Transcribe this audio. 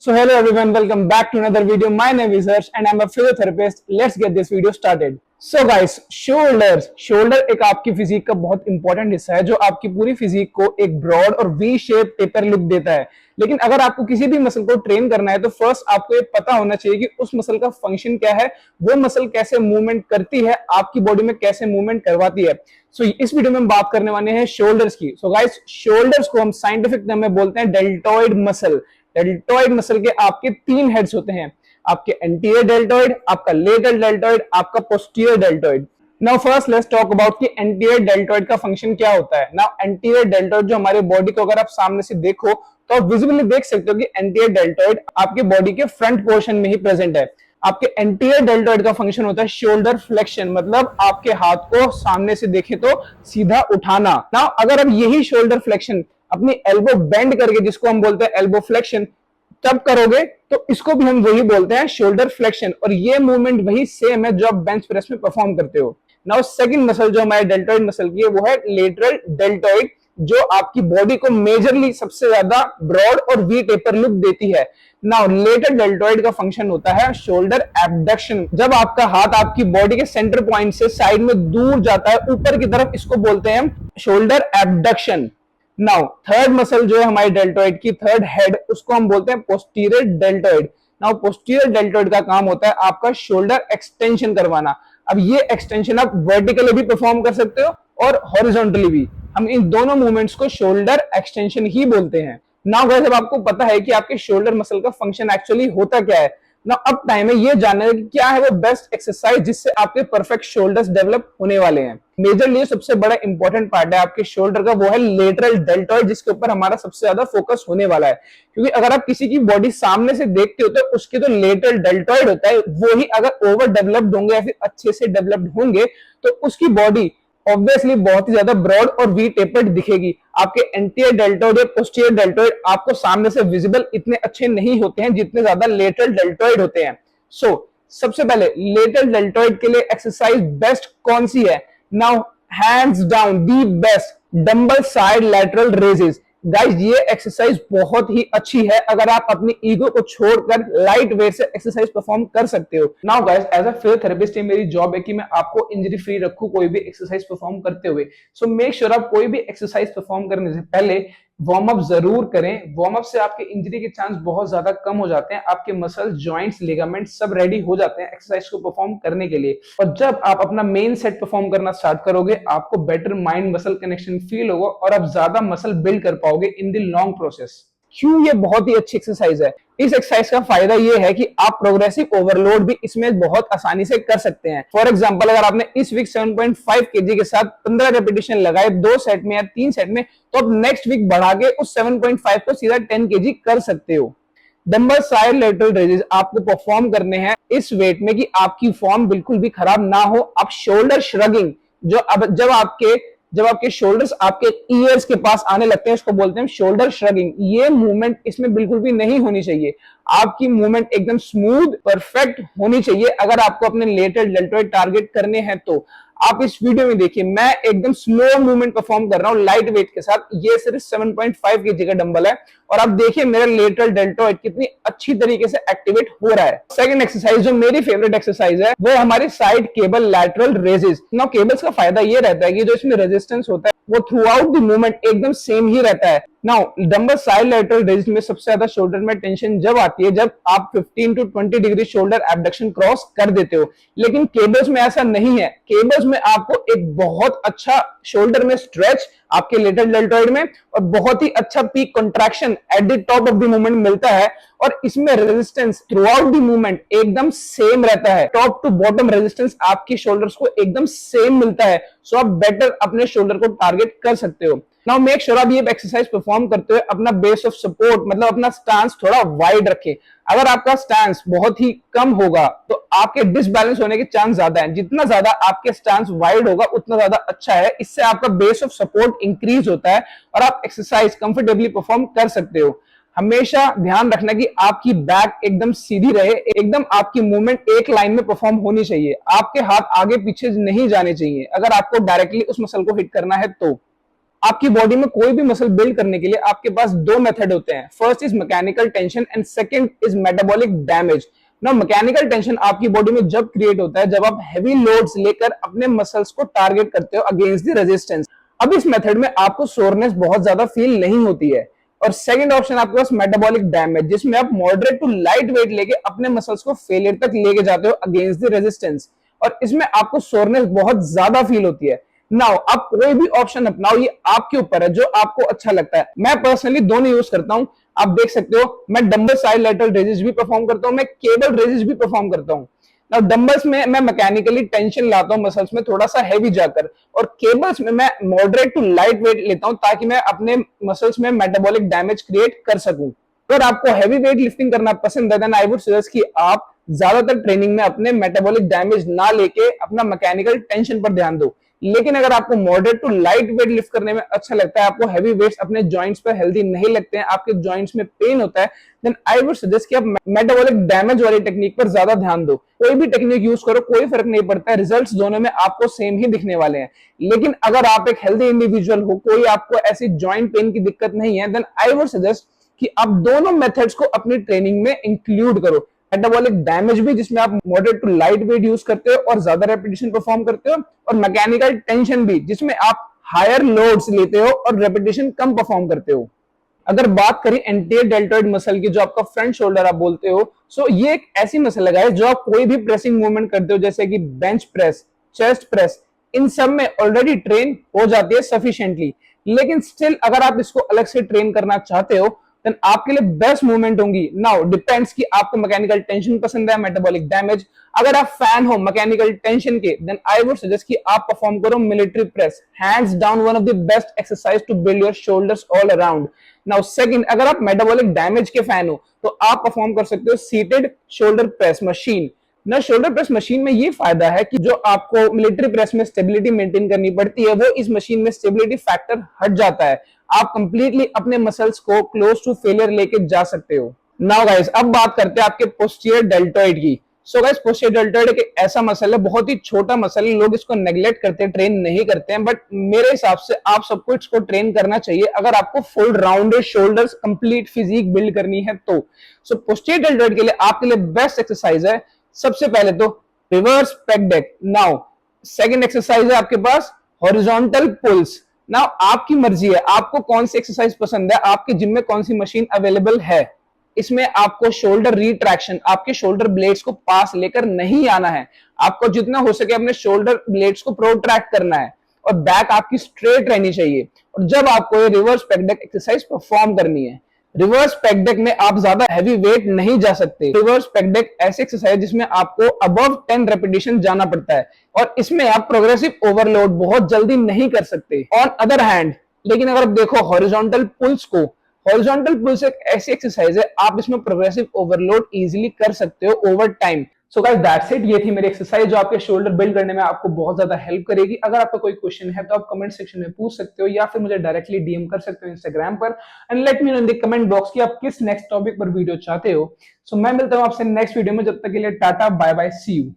So hello everyone, welcome back to another video. My name is Harsh and I'm a physiotherapist. Let's get this video started. So guys, shoulder एक आपकी physique का बहुत important हिस्सा है जो आपकी पूरी फिजिक को एक ब्रॉड और वी शेप टेपर लुक देता है। लेकिन अगर आपको किसी भी मसल को ट्रेन करना है तो फर्स्ट आपको ये पता होना चाहिए कि उस मसल का फंक्शन क्या है, वो मसल कैसे मूवमेंट करती है, आपकी बॉडी में कैसे मूवमेंट करवाती है। सो इस वीडियो में हम बात करने वाले हैं शोल्डर्स की। सो गाइस, शोल्डर्स को हम साइंटिफिक नेम में बोलते हैं डेल्टॉइड मसल। डेल्टॉइड मसल के आपके तीन हेड्स होते हैं, आपके एंटीरियर डेल्टॉइड, आपका लेटरल डेल्टॉइड, आपका posterior deltoid. Now first let's talk about कि एंटीरियर डेल्टॉइड का फंक्शन क्या होता है। नाउ एंटीरियर डेल्टॉइड जो हमारे बॉडी को अगर आप सामने से देखो तो आप विजिबली देख सकते हो कि एंटीरियर डेल्टॉइड आपके बॉडी के फ्रंट पोर्शन में ही प्रेजेंट है। आपके एंटीरियर डेल्टॉइड का फंक्शन होता है शोल्डर फ्लेक्शन, मतलब आपके हाथ को सामने से देखे तो सीधा उठाना। नाउ अगर आप यही शोल्डर फ्लेक्शन अपनी एल्बो बेंड करके, जिसको हम बोलते हैं एल्बो फ्लेक्शन, तब करोगे तो इसको भी हम वही बोलते हैं शोल्डर फ्लेक्शन। और ये मूवमेंट वही सेम है जो आप बेंच प्रेस में परफॉर्म करते हो। नाउ सेकंड मसल जो हमारे डेल्टॉइड मसल की है वो है लेटरल डेल्टॉइड, जो आपकी बॉडी को मेजरली सबसे ज्यादा ब्रॉड और वी टेपर लुक देती है। नाउ लेटरल डेल्टॉइड का फंक्शन होता है शोल्डर एब्डक्शन। जब आपका हाथ आपकी बॉडी के सेंटर पॉइंट से साइड में दूर जाता है ऊपर की तरफ, इसको बोलते हैं shoulder abduction. Now third muscle जो है हमारी डेल्टॉइड की, थर्ड हेड, उसको हम बोलते हैं posterior deltoid. Now posterior deltoid का काम होता है आपका शोल्डर एक्सटेंशन करवाना। अब ये एक्सटेंशन आप वर्टिकली भी परफॉर्म कर सकते हो और हॉरिजॉन्टली भी। हम इन दोनों मूवमेंट्स को शोल्डर एक्सटेंशन ही बोलते हैं। नाउ गाइस, अब आपको पता है कि आपके शोल्डर मसल का फंक्शन एक्चुअली होता क्या है। ना अब टाइम है ये जानने कि क्या है वो बेस्ट एक्सरसाइज जिससे आपके परफेक्ट शोल्डर्स डेवलप होने वाले हैं। मेजरली सबसे बड़ा इंपॉर्टेंट पार्ट है आपके शोल्डर का, वो है लेटरल डेल्टॉइड, जिसके ऊपर हमारा सबसे ज्यादा फोकस होने वाला है। क्योंकि अगर आप किसी की बॉडी सामने से देखते हो तो उसके जो लेटरल डेल्टॉइड होता है वो ही अगर ओवर डेवलप्ड होंगे या फिर अच्छे से डेवलप्ड होंगे तो उसकी बॉडी ऑब्वियसली बहुत ही ज्यादा ब्रॉड और वी टेपर्ड दिखेगी। आपके एंटीरियर डेल्टॉइड या पोस्टीरियर डेल्टॉइड आपको सामने से विजिबल इतने अच्छे नहीं होते हैं जितने ज्यादा लेटरल डेल्टॉइड होते हैं। सो सबसे पहले लेटरल डेल्टॉइड के लिए एक्सरसाइज बेस्ट कौन सी है? Now hands down the best dumbbell side lateral raises. Guys, ये एक्सरसाइज बहुत ही अच्छी है अगर आप अपनी ईगो को छोड़कर लाइट वेट से एक्सरसाइज परफॉर्म कर सकते हो। Now guys, as a physiotherapist मेरी जॉब है कि मैं आपको इंजरी फ्री रखूं कोई भी एक्सरसाइज परफॉर्म करते हुए। सो मेक श्योर आप कोई भी एक्सरसाइज परफॉर्म करने से पहले वार्म अप जरूर करें। वार्म अप से आपके इंजरी के चांस बहुत ज्यादा कम हो जाते हैं। आपके मसल्स, जॉइंट्स, लिगामेंट सब रेडी हो जाते हैं एक्सरसाइज को परफॉर्म करने के लिए। और जब आप अपना मेन सेट परफॉर्म करना स्टार्ट करोगे आपको better mind muscle connection feel होगा और आप ज्यादा मसल बिल्ड कर पाओगे इन द लॉन्ग प्रोसेस। क्यों ये बहुत ही अच्छी एक्सरसाइज है? इस एक्सरसाइज का फायदा ये है कि आप प्रोग्रेसिव ओवरलोड भी इसमें बहुत आसानी से कर सकते हैं। फॉर एग्जांपल, अगर आपने इस वीक 7.5 केजी के साथ 15 रेपिटेशन लगाए 2 सेट में या 3 सेट में, तो आप नेक्स्ट वीक बढ़ा के उस 7.5 को सीधा 10 केजी कर सकते हो। डंबल साइड लेटरल रेजेस आपको परफॉर्म करने हैं इस वेट में कि आपकी फॉर्म बिल्कुल भी खराब ना हो। आप शोल्डर श्रगिंग, जो अब जब आपके शोल्डर्स आपके ईयर्स के पास आने लगते हैं, इसको बोलते हैं शोल्डर श्रगिंग। ये मूवमेंट इसमें बिल्कुल भी नहीं होनी चाहिए। आपकी मूवमेंट एकदम स्मूथ परफेक्ट होनी चाहिए अगर आपको अपने लेटरल डेल्टॉइड टारगेट करने हैं तो। आप इस वीडियो में देखिए, मैं एकदम स्लो मूवमेंट परफॉर्म कर रहा हूं लाइट वेट के साथ। ये सिर्फ 7.5 केजी का डंबल है और आप देखिए मेरा लेटरल डेल्टॉइड कितनी अच्छी तरीके से एक्टिवेट हो रहा है। सेकंड एक्सरसाइज जो मेरी फेवरेट एक्सरसाइज है वो हमारी side cable lateral raises. Now cables का फायदा ये रहता है कि जो इसमें रेजिस्टेंस होता है वो थ्रू आउट द मूवमेंट एकदम सेम ही रहता है। Now dumbbell side lateral raises में सबसे ज्यादा शोल्डर में टेंशन जब आती है जब आप 15 to 20 degree shoulder abduction cross कर देते हो। लेकिन केबल्स में ऐसा नहीं है। केबल्स में आपको एक बहुत अच्छा शोल्डर में स्ट्रेच आपके लेटरल डेल्टॉइड में और बहुत ही अच्छा peak contraction at the top of the movement मिलता है। और इसमें resistance through out the movement एकदम सेम रहता है। टॉप टू बॉटम रेजिस्टेंस आपकी शोल्डर्स को एकदम सेम मिलता है। सो आप बेटर अपने शोल्डर को टारगेट कर सकते हो। नाउ मेक श्योर आप ये एक्सरसाइज परफॉर्म करते हुए अपना बेस ऑफ सपोर्ट, मतलब अपना स्टांस थोड़ा वाइड रखें। अगर आपका स्टांस बहुत ही कम होगा तो आपके डिसबैलेंस होने के चांस ज्यादा है। जितना ज्यादा आपके स्टांस वाइड होगा उतना ज्यादा अच्छा है। इससे आपका बेस ऑफ सपोर्ट इंक्रीज होता है और आप एक्सरसाइज कंफर्टेबली परफॉर्म कर सकते हो। हमेशा ध्यान रखना कि आपकी बैक एकदम सीधी रहे, एकदम आपकी मूवमेंट एक लाइन में परफॉर्म होनी चाहिए। आपके हाथ आगे पीछे नहीं जाने चाहिए अगर आपको डायरेक्टली उस मसल को हिट करना है तो। आपकी बॉडी में कोई भी मसल बिल्ड करने के लिए आपके पास दो मेथड होते हैं। First is mechanical tension and second is metabolic damage. ना मैकेनिकल टेंशन आपकी बॉडी में जब क्रिएट होता है जब आप हैवी लोड्स लेकर अपने मसल्स को टारगेट करते हो अगेंस्ट द रेजिस्टेंस। अब इस मेथड में आपको सोरनेस बहुत ज्यादा फील नहीं होती है। और सेकंड ऑप्शन आपके पास मेटाबॉलिक डैमेज, जिसमें आप मॉडरेट टू लाइट वेट लेके अपने मसल्स को फेलियर तक लेके जाते हो अगेंस्ट द रेजिस्टेंस, और इसमें आपको सोरनेस बहुत ज्यादा फील होती है। नाउ आप कोई भी ऑप्शन अपनाओ, ये आपके ऊपर है जो आपको अच्छा लगता है। मैं पर्सनली दोनों यूज करता हूं। आप देख सकते हो मैं डंबल साइड लेटरल रेजिस भी परफॉर्म करता हूं, मैं केबल रेजिस भी परफॉर्म करता हूं। नाउ डंबल्स में मैं मैकेनिकली टेंशन लाता हूं मसल्स में थोड़ा सा हैवी जाकर, और केबल्स में मैं मॉडरेट टू लाइट वेट लेता हूं ताकि मैं अपने मसल्स में मेटाबॉलिक डैमेज क्रिएट कर सकूं। अगर आपको हैवी वेट लिफ्टिंग करना पसंद है देन आई वुड सजेस्ट कि आप ज्यादातर ट्रेनिंग में अपने मेटाबॉलिक डैमेज ना लेके अपना मैकेनिकल टेंशन पर ध्यान दो। लेकिन अगर आपको moderate to light weight lift करने में अच्छा लगता है, आपको हैवी वेट्स अपने जॉइंट्स पर हेल्दी नहीं लगते हैं, आपके जॉइंट्स में पेन होता है, देन आई वुड सजेस्ट कि आप मेटाबॉलिक डैमेज वाली टेक्निक पर ज्यादा ध्यान दो। कोई भी टेक्निक यूज करो, कोई फर्क नहीं पड़ता है, रिजल्ट्स दोनों में आपको सेम ही दिखने वाले हैं। लेकिन अगर आप एक हेल्दी इंडिविजुअल हो, कोई आपको ऐसी जॉइंट पेन की दिक्कत नहीं है, देन आई वुड सजेस्ट कि आप दोनों मेथड्स को अपनी ट्रेनिंग में इंक्लूड करो। मेटाबॉलिक डैमेज भी जिसमें आप moderate to light weight use करते हो और ज्यादा रेपिटेशन परफॉर्म करते हो, और मैकेनिकल टेंशन भी जिसमें आप हायर लोड्स लेते हो और रेपिटेशन कम परफॉर्म करते हो। अगर बात करें एंटीरियर डेल्टॉइड मसल की, जो आपका फ्रंट शोल्डर आप बोलते हो, सो ये एक ऐसी मसल है जो आप कोई भी प्रेसिंग मूवमेंट करते हो जैसे कि बेंच प्रेस, चेस्ट प्रेस, इन सब में ऑलरेडी ट्रेन हो जाती है सफिशिएंटली। लेकिन स्टिल अगर आप इसको अलग से ट्रेन करना चाहते हो देन आपके लिए बेस्ट मूवमेंट होंगी। नाउ डिपेंड्स कि आपको मैकेनिकल टेंशन पसंद है, मेटाबॉलिक डैमेज। अगर आप फैन हो मैकेनिकल टेंशन के देन आई वुड सजेस्ट कि आप परफॉर्म करो military press, hands down one of the best exercise to build your shoulders all around. Now second, अगर आप मेटाबॉलिक डैमेज के फैन हो तो आप परफॉर्म कर सकते हो सीटेड शोल्डर प्रेस मशीन। ना शोल्डर प्रेस मशीन में ये फायदा है कि जो आपको मिलिट्री प्रेस में स्टेबिलिटी मेंटेन करनी पड़ती है वो इस मशीन में स्टेबिलिटी फैक्टर हट जाता है। आप कंप्लीटली अपने मसल्स को क्लोज टू फेलियर लेके जा सकते हो। नाउ गाइस अब बात करते हैं आपके पोस्टीरियर डेल्टॉइड की। सो गाइस पोस्टीरियर डेल्टॉइड एक ऐसा मसल है, बहुत ही छोटा मसल है, लोग इसको नेग्लेक्ट करते हैं, ट्रेन नहीं करते हैं, बट मेरे हिसाब से आप सबको इसको ट्रेन करना चाहिए अगर आपको full rounded shoulders complete physique build करनी है तो। सो पोस्टीरियर डेल्टॉइड के लिए आपके लिए बेस्ट एक्सरसाइज है सबसे पहले तो reverse peg deck. Now second exercise है आपके पास हॉरिजॉन्टल पुल्स। नाउ आपकी मर्जी है आपको कौन सी एक्सरसाइज पसंद है, आपके जिम में कौन सी मशीन अवेलेबल है। इसमें आपको शोल्डर रिट्रैक्शन, आपके शोल्डर ब्लेड्स को पास लेकर नहीं आना है, आपको जितना हो सके अपने शोल्डर ब्लेड्स को प्रोट्रैक्ट करना है, और बैक आपकी स्ट्रेट रहनी चाहिए। और जब आपको ये reverse peg deck exercise perform करनी है, रिवर्स पेग डेक में आप ज्यादा हैवी वेट नहीं जा सकते। रिवर्स पेग डेक ऐसी एक्सरसाइज जिसमें आपको अबव 10 रेपिटेशन जाना पड़ता है, और इसमें आप प्रोग्रेसिव ओवरलोड बहुत जल्दी नहीं कर सकते। ऑन अदर हैंड लेकिन अगर आप देखो हॉरिजॉन्टल पुल्स को, हॉरिजॉन्टल पुल्स एक ऐसी एक्सरसाइज है आप इसमें प्रोग्रेसिव ओवरलोड इजीली कर सकते हो over time. So guys that's it, ये थी मेरी एक्सरसाइज जो आपके शोल्डर बिल्ड करने में आपको बहुत ज्यादा हेल्प करेगी। अगर आपका कोई क्वेश्चन है तो आप कमेंट सेक्शन में पूछ सकते हो या फिर मुझे डायरेक्टली डीएम कर सकते हो इंस्टाग्राम पर, and let me know in the comment box कि आप किस नेक्स्ट टॉपिक पर वीडियो चाहते हो। सो मैं मिलता हूं आपसे नेक्स्ट वीडियो में, जब तक के लिए tata bye bye see you.